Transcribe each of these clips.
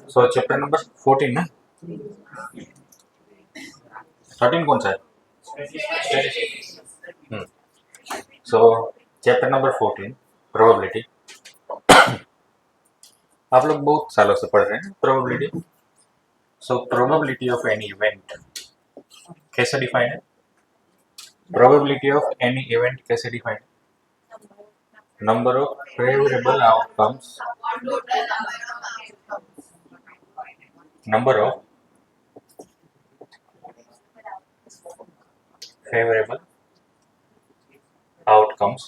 सो chapter number 14 ना 13 कौन सा है? सो चैप्टर नंबर 14 प्रोबेबिलिटी। आप लोग बहुत सालों से पढ़ रहे हैं probability. So probability of any event कैसे डिफाइन है? प्रोबेबिलिटी ऑफ एनी इवेंट कैसे डिफाइन है? Number of favourable outcomes, number of favorable outcomes,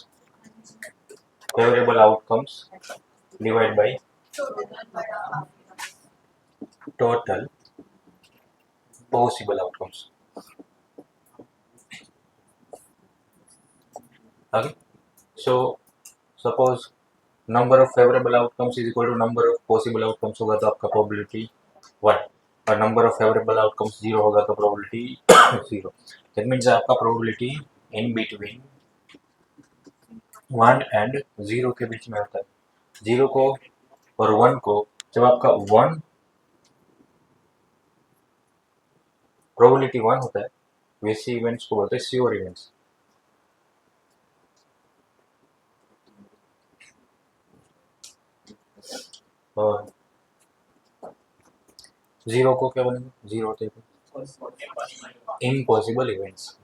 favorable outcomes divided by total possible outcomes. Okay, so suppose number of favorable outcomes is equal to number of possible outcomes होगा तो आपका probability 1 और number of favorable outcomes 0 होगा तो probability 0. That means आपका probability in between 1 and 0 के बीच में होता है. 0 को और 1 को जब आपका 1 प्रोबेबिलिटी 1 होता है वैसे इवेंट्स को बोलते हैं श्योर इवेंट्स. और 0 को क्या बोलेंगे? 0 होते हैं इम्पॉसिबल इवेंट्स.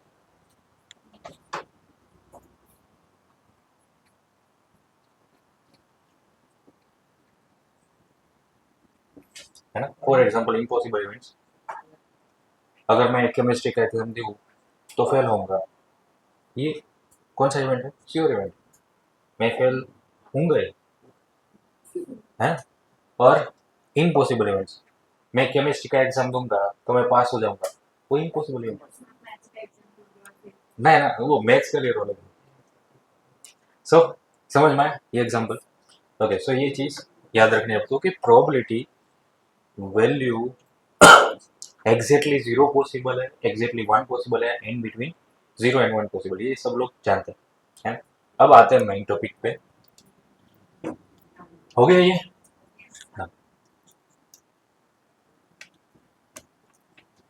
है ना. फॉर एग्जांपल इम्पॉसिबल इवेंट्स, अगर मैं केमिस्ट्री का एग्जाम दूँ तो फेल होऊंगा. ये कौन सा इवेंट है? Sure event. मैं फेल होऊंगा है. और इम्पॉसिबल इवेंट्स, मैं केमिस्ट्री का एग्जाम दूंगा तो मैं पास हो जाऊंगा. वो इम्पॉसिबल इवेंट नहीं ना, वो मैथ्स का लिए रोल है. सो समझ में आया ये एग्जांपल? ओके, सो ये चीज याद रखनी है आपको कि प्रोबेबिलिटी वैल्यू एग्जैक्टली 0 पॉसिबल है, एग्जैक्टली 1 पॉसिबल है, इन बिटवीन 0 एंड 1 पॉसिबल, ये सब लोग जानते हैं. अब आते हैं मेन टॉपिक पे. हो गया ये? हाँ.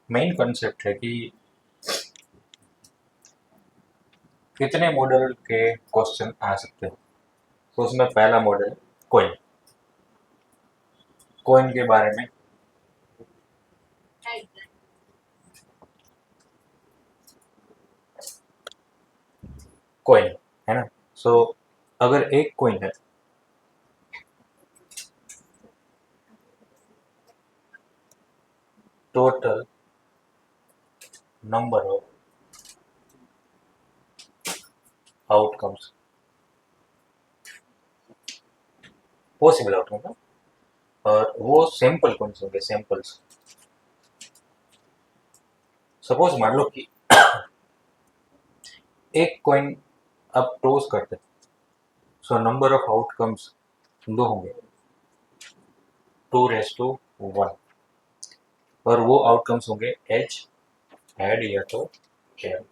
मेन कॉन्सेप्ट है कि कितने मॉडल के क्वेश्चन आ सकते हैं. तो उसमें पहला मॉडल कॉइन. कॉइन के बारे में कॉइन है ना. सो अगर एक कॉइन है total number of outcomes, possible outcome, और वो सैंपल कौन से होंगे? सैंपल्स. सपोज मान लो कि एक कॉइन आप टॉस करते हैं, सो नंबर ऑफ आउटकम्स 2 होंगे, 2:1, और वो आउटकम्स होंगे एच हेड या तो टेल.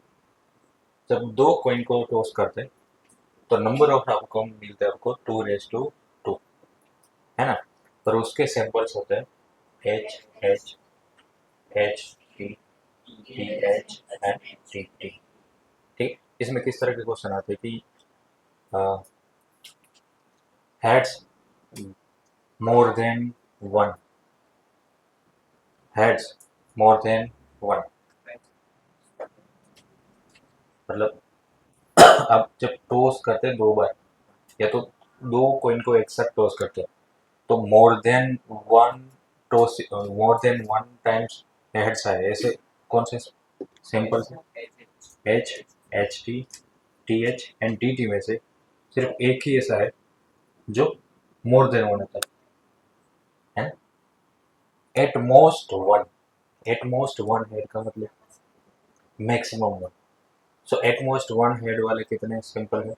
जब 2 कॉइन को टॉस करते हैं तो नंबर ऑफ आउटकम मिलते हैं आपको 2:2 है ना. और उसके सैंपल्स होते हैं H H H T T H and T T. ठीक. इसमें किस तरह के क्वेश्चन आते हैं कि heads more than 1, heads more than 1, मतलब आप जब टॉस करते हैं 2 बार या तो 2 कॉइन को एक साथ टॉस करते हैं तो more than 1 toss, more than 1 times heads आए. ऐसे कौन से सैंपल्स हैं? H H T H and T में से सिर्फ एक ही ऐसा है जो मोर देन 1 होता है. At most 1, at most 1 head का मतलब maximum 1. So at most 1 head वाले कितने सिंपल है?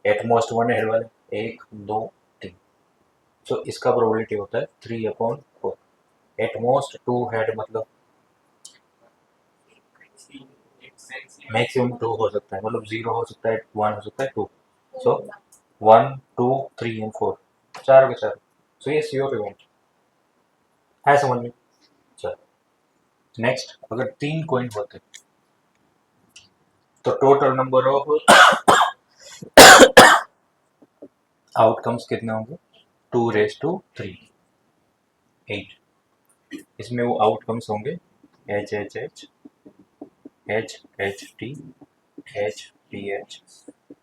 एट मोस्ट 1 हेड वाले 1 2 3. सो इसका प्रोबेबिलिटी होता है 3/4. एट मोस्ट 2 हेड मतलब मैक्सिमम 2 हो सकता है, मतलब 0 हो सकता है, 1 हो सकता है, 2. सो 1 2 3 एंड 4, 4 के 4. सो ये श्योर इवेंट. है समझ में? चलो नेक्स्ट, अगर 3 कॉइन होते तो टोटल नंबर ऑफ आउटकम्स कितने होंगे? 2⁻3, 8। इसमें वो आउटकम्स होंगे H H H, H H T, H T H,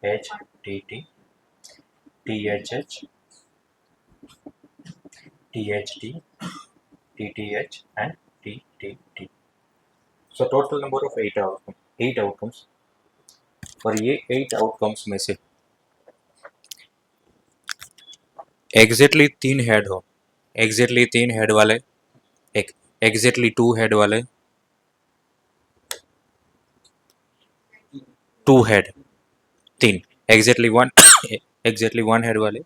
H T T, T H H, T H T, T T H and T T T. So total number of 8 outcomes. और ये 8 outcomes में से exactly 3 head हो, exactly 3 head वाले, एक exactly 2 head वाले, 2 head, 3 exactly 1 exactly 1 head वाले,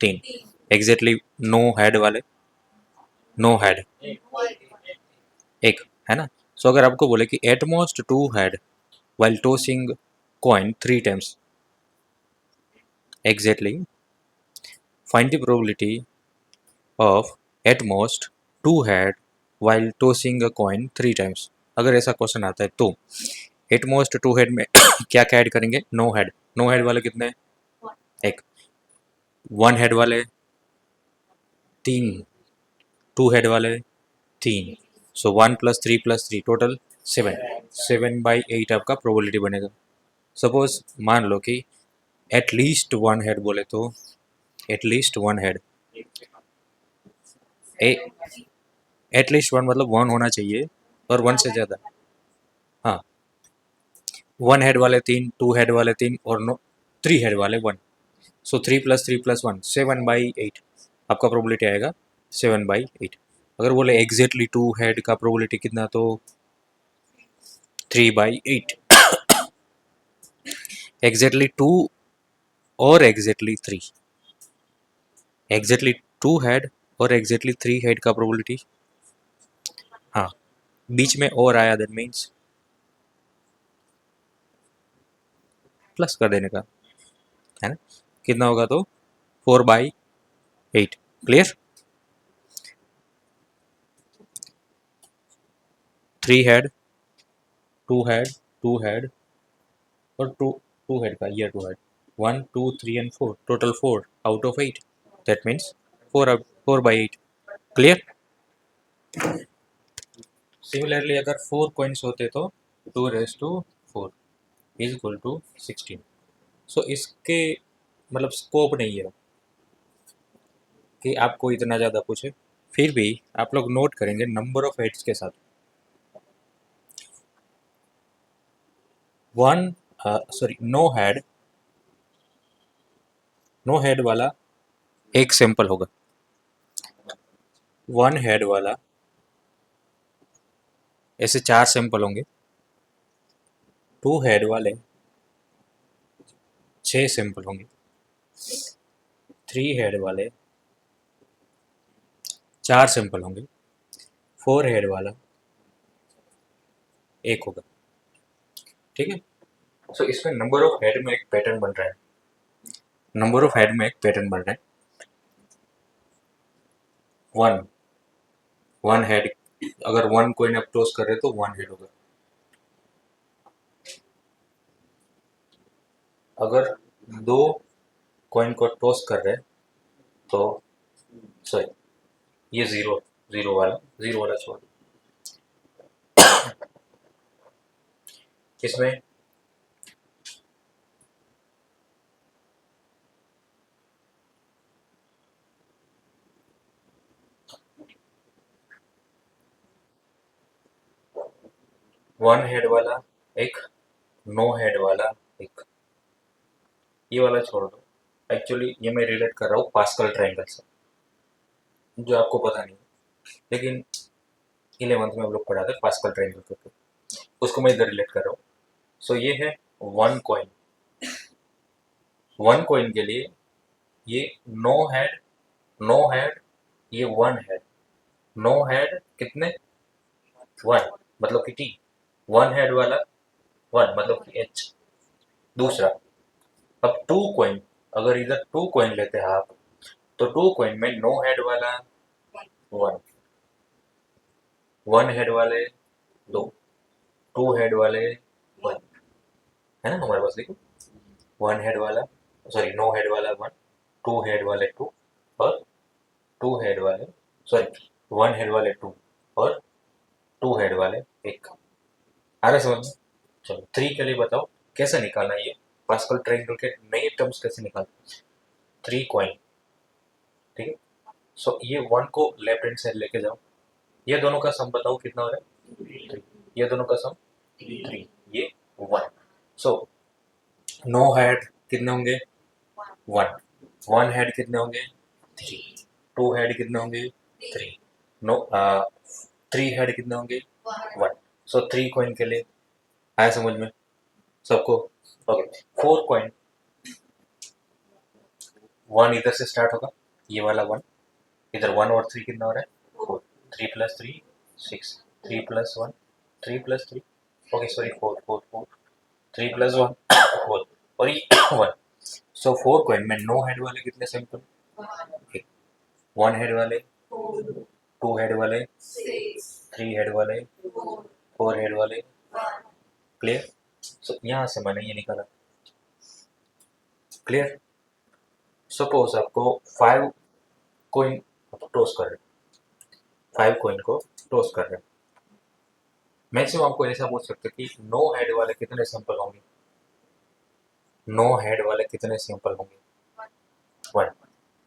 3 exactly no head वाले, नो हेड, एक, है ना? सो अगर आपको बोले कि eight most 2 head while tossing coin 3 times, exactly find the probability of at most 2 head while tossing a coin 3 times। अगर ऐसा क्वेश्चन आता है तो एट मोस्ट 2 हेड में क्या क्या ऐड करेंगे? No head. नो हेड वाले कितने? एक। 1 हेड वाले 3, 2 हेड वाले 3। सो 1 + 3 + 3 टोटल 7, 7/8 आपका प्रोबेबिलिटी बनेगा। सपोज मान लो कि एटलीस्ट 1 हेड बोले तो एटलीस्ट 1 हेड, एटलीस्ट 1 मतलब 1 होना चाहिए और 1 से ज़्यादा। हाँ, 1 हेड वाले 3, 2 हेड वाले 3 और 3 हेड वाले 1। सो 3 + 3 + 1 7/8 आपका प्रोबेबिलिटी आएगा 7/8। अगर बोले एग्जैक्टली 2 हेड का प्रोबेबिलिटी कितना, तो 3/8। एग्जैक्टली 2 और एग्जैक्टली 3, एग्जैक्टली 2 हेड और एग्जैक्टली 3 हेड का प्रोबेबिलिटी, हाँ बीच में और आया दैट मीन्स प्लस कर देने का, है ना? कितना होगा? तो 4/8। क्लियर? 3 हेड, 2 हेड, 2 हेड और 2 हेड का, ये 2 head, 1 2 3 and 4, total 4 out of 8। That means 4/8। Clear? Similarly अगर 4 कॉइन्स होते तो 2⁻4 इज इक्वल टू 16। सो इसके मतलब स्कोप नहीं है कि आपको इतना ज़्यादा पूछे, फिर भी आप लोग नोट करेंगे नंबर ऑफ हेड्स के साथ। 1 सॉरी नो हेड वाला एक सैंपल होगा, 1 हेड वाला ऐसे 4 सैंपल होंगे, 2 हेड वाले 6 सैंपल होंगे, 3 हेड वाले 4 सैंपल होंगे, 4 हेड वाला एक होगा। ठीक है? सो इसमें नंबर ऑफ हेड में एक पैटर्न बन रहा है, नंबर ऑफ हेड में एक पैटर्न बन रहा है। 1 हेड, अगर 1 कोइन आप टॉस कर रहे तो 1 हेड होगा। अगर 2 कॉइन को टॉस कर रहे तो सॉरी, ये जीरो वाला छोड़, इसमें 1 हेड वाला एक, नो हेड वाला एक, ये वाला छोड़ दो। एक्चुअली ये मैं रिलेट कर रहा हूँ पास्कल ट्रायंगल से, जो आपको पता नहीं है, लेकिन 11th में हम लोग पढ़ा थे पास्कल ट्रायंगल करके, उसको मैं इधर रिलेट कर रहा हूँ। सो ये है 1 कॉइन, 1 कॉइन के लिए ये नो हेड, नो हेड, ये 1 हेड, नो हेड कितने? 1 मतलब कि टी, 1 हेड वाला 1 मतलब कि एच। दूसरा, अब 2 कॉइन, अगर इधर 2 कॉइन लेते हैं आप तो 2 कॉइन में नो हेड वाला 1, 1 हेड वाले 2, 2 हेड वाले 1, है ना हमारे पास, देखो 1 हेड वाला, सॉरी नो हेड वाला 1, 2 हेड वाले 2 और 2 हेड वाले, सॉरी 1 हेड वाले 2 और 2 हेड वाले 1। आ रहा है समझ में? चलो 3 के लिए बताओ कैसे निकालना है ये पास्कल ट्रायंगल के नए टर्म्स कैसे निकालना। 3 कॉइन, ठीक है। सो ये 1 को लेफ्ट हैंड साइड लेके जाओ, ये दोनों का सम बताओ कितना हो रहा है 3, ये दोनों का सम 3, ये 1। सो नो हेड कितने होंगे 1, 1 हेड कितने होंगे 3, 2 हेड कितने होंगे 3, नो 3 हेड कितने होंगे 1। सो 3 कॉइन के लिए आया समझ में सबको? ओके 4 कॉइन, 1 इधर से स्टार्ट होगा, ये वाला 1 इधर, 1 और 3 कितना हो रहा है 4, 3 plus 3 6, 3 plus 1 3 plus 3, okay sorry 4 4 4, 3 plus 1 4 और ये 1। सो 4 कॉइन में नो हेड वाले कितने सिंपल, 1 हेड वाले, 2 हेड वाले, 3 हेड वाले, 4 हेड वाले, क्लियर। सो यहाँ से मैंने ये निकाला, क्लियर। सपोज आपको 5 कॉइन टॉस कर रहे हैं, 5 कॉइन को टॉस कर रहे हैं, मैक्सिमम आपको ऐसा पूछ सकते हैं कि नो हेड वाले कितने सिंपल होंगे, नो हेड वाले कितने सिंपल होंगे 1,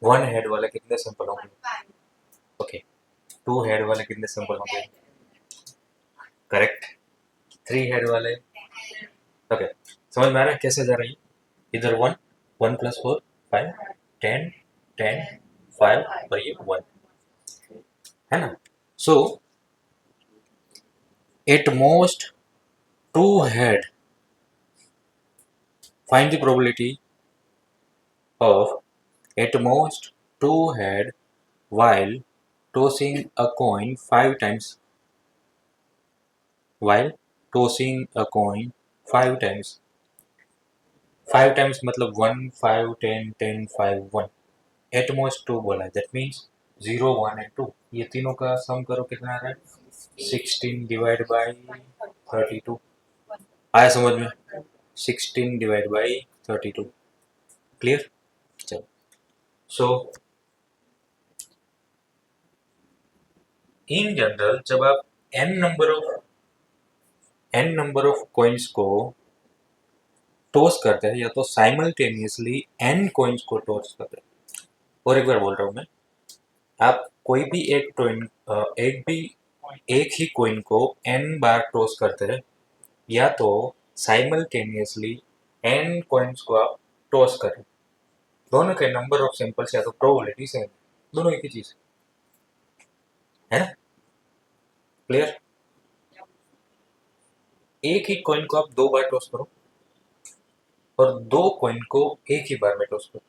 1 हेड वाले कितने सिंपल होंगे, ओके 2 हेड वाले कितने सिंपल होंगे, करेक्ट, 3 हेड वाले, ओके समझ में आ रहा है कैसे जा रही है, इधर 1, 1 प्लस 4 5, 10 10 5 और ये 1, है ना। So at most 2 head, find the probability of at most 2 head while tossing a coin 5 times, while tossing a coin 5 times, 5 times मतलब 1 5 10 10 5 1, एट मोस्ट 2 बोला है, दैट मीन्स 0 1 एंड 2, ये तीनों का सम करो कितना आ रहा है 16 डिवाइड बाई 32, आया समझ में, 16 डिवाइड बाई 32, क्लियर। चलो सो इन जनरल जब आप n नंबर ऑफ कॉइन्स को टॉस करते हैं या तो साइमल्टेनियसली n कॉइन्स को टॉस करते हैं, और एक बार बोल रहा हूँ मैं, आप कोई भी एक ही कॉइन को n बार टॉस करते हैं या तो साइमल्टेनियसली n कॉइन्स को आप टॉस करें, दोनों के नंबर ऑफ सिंपल्स या तो प्रोबेबिलिटी सेम, दोनों एक ही चीज है ना, क्लियर। एक ही कॉइन को आप 2 बार टॉस करो और 2 कॉइन को एक ही बार में टॉस करो,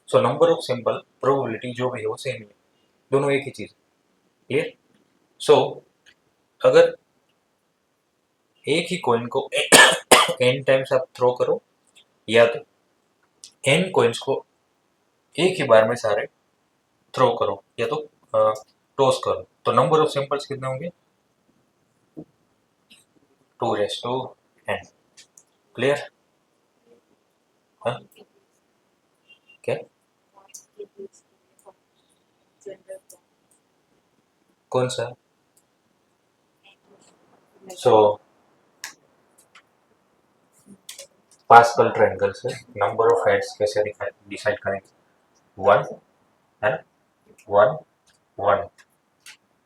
so number of simple probability जो भी है वो सेम है, दोनों एक ही चीज, क्लियर। सो अगर एक ही कॉइन को n टाइम्स आप थ्रो करो या तो n कॉइन्स को एक ही बार में सारे थ्रो करो या तो टॉस करो, तो नंबर ऑफ सिंपल्स कितने होंगे 2n, क्लियर। हाँ क्या, कौन सा, सो पास्कल ट्रायंगल से नंबर ऑफ हेड्स कैसे डिसाइड करेंगे, 1 है ना, 1 1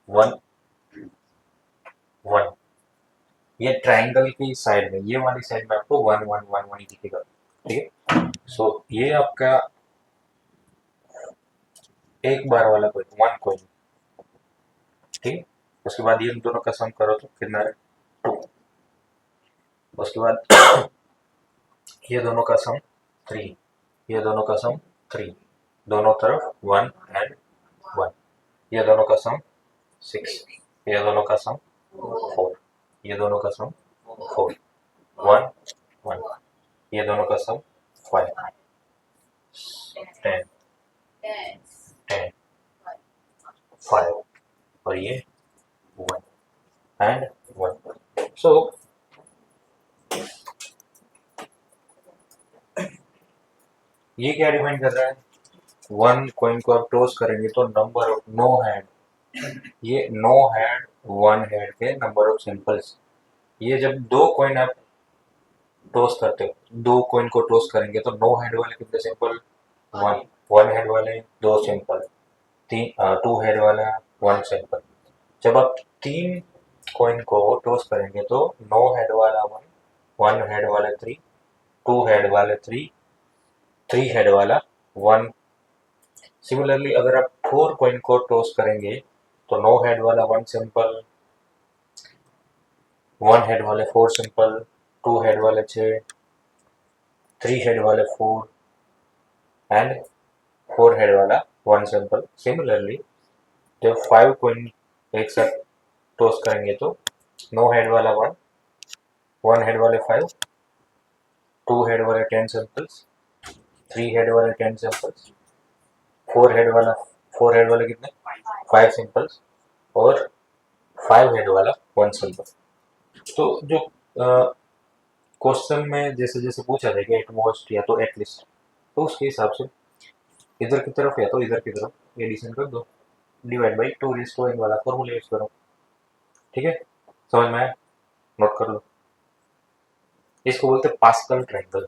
1 1, ये ट्रायंगल की साइड में, ये वाली साइड में आपको 1 1 1 1 ही दिखेगा, ठीक है। सो ये आपका एक बार वाला कोइन 1 कोइन, ठीक है। उसके बाद ये दोनों का सम करो तो कितना है 2, उसके बाद ये दोनों का सम 3, ये दोनों का सम 3, दोनों तरफ 1 एंड 1, ये दोनों का सम 6, ये दोनों का सम 4, ये दोनों का सम 4 1 1, ये दोनों का सम 5 10, और ये 1 एंड 1। सो ये क्या डिफाइन कर रहा है, 1 कॉइन को आप टॉस करेंगे तो नंबर ऑफ नो हैंड, ये नो हैंड 1 हैंड के नंबर ऑफ सिंपल्स। ये जब दो कॉइन आप टॉस करते हो, दो कॉइन को टॉस करेंगे तो नो हैंड वाले कितने सिंपल, 1, 1 हैंड वाले 2 सिंपल, 2 हैंड वाला 1 सिंपल। जब आप 3 कॉइन को टॉस करेंगे तो नो हेड वाला 1, 1 हेड वाला 3, 2 हेड वाला 3, 3 हेड वाला 1। सिमिलरली अगर आप 4 कॉइन को टॉस करेंगे तो नो हेड वाला 1 सिंपल, 1 हेड वाले 4 सिंपल, 2 हेड वाले 6, 3 हेड वाले 4 एंड 4 हेड वाला 1 सिंपल। सिमिलरली जब 5 कॉइन एक साथ टॉस करेंगे तो नो हेड वाला 1, 1 हेड वाले 5, 2 हेड वाले 10 सिंपल्स, 3 हेड वाले 10 सिंपल्स, 4 हेड वाले कितने 5 सिंपल्स और 5 हेड वाला 1 सिंपल। तो जो क्वेश्चन में जैसे जैसे पूछा जाएगा एट मोस्ट या तो एटलीस्ट, तो उसके हिसाब से इधर की तरफ या तो इधर की तरफ एडिशन कर दो, divide by 2 raise to n वाला फॉर्मूला यूज करो। ठीक है, समझ में आया, नोट कर लो। इसको बोलते हैं पास्कल ट्रायंगल।